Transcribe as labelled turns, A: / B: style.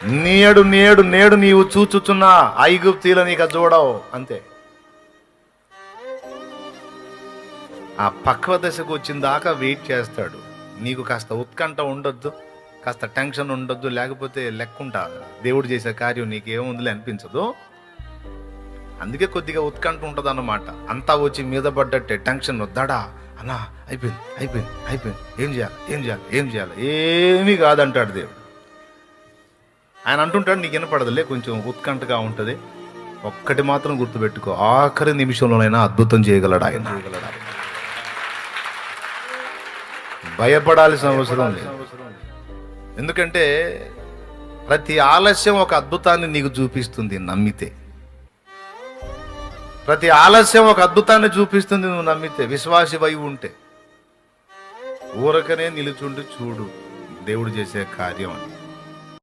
A: నేడు నేడు నేడు నీవు చూచుచున్న ఐగుప్తీల నీకు చూడవు అంతే. ఆ పక్వ దశకు వచ్చిన దాకా వెయిట్ చేస్తాడు. నీకు కాస్త ఉత్కంఠ ఉండొద్దు, కాస్త టెన్షన్ ఉండొద్దు, లేకపోతే లెక్కుంటా దేవుడు చేసే కార్యం నీకేముందిలే అనిపించదు. అందుకే కొద్దిగా ఉత్కంఠ ఉంటుంది అన్నమాట. అంతా వచ్చి మీద పడ్డట్టే టెన్షన్ వద్దాడా అన్నా, అయిపోయింది అయిపోయింది అయిపోయింది, ఏం చేయాలి ఏం చేయాలి ఏం చేయాలి, ఏమీ కాదంటాడు దేవుడు. ఆయన అంటుంటాడు నీకు వినపడదులే, కొంచెం ఉత్కంఠగా ఉంటుంది. ఒక్కటి మాత్రం గుర్తుపెట్టుకో, ఆఖరి నిమిషంలోనైనా అద్భుతం చేయగలడు ఆయన. భయపడాల్సిన అవసరం లేదు. ఎందుకంటే ప్రతి ఆలస్యం ఒక అద్భుతాన్ని నీకు చూపిస్తుంది నమ్మితే. ప్రతి ఆలస్యం ఒక అద్భుతాన్ని చూపిస్తుంది నువ్వు నమ్మితే, విశ్వాసివై ఉంటే. ఊరకనే నిలుచుండి చూడు దేవుడు చేసే కార్యం అని.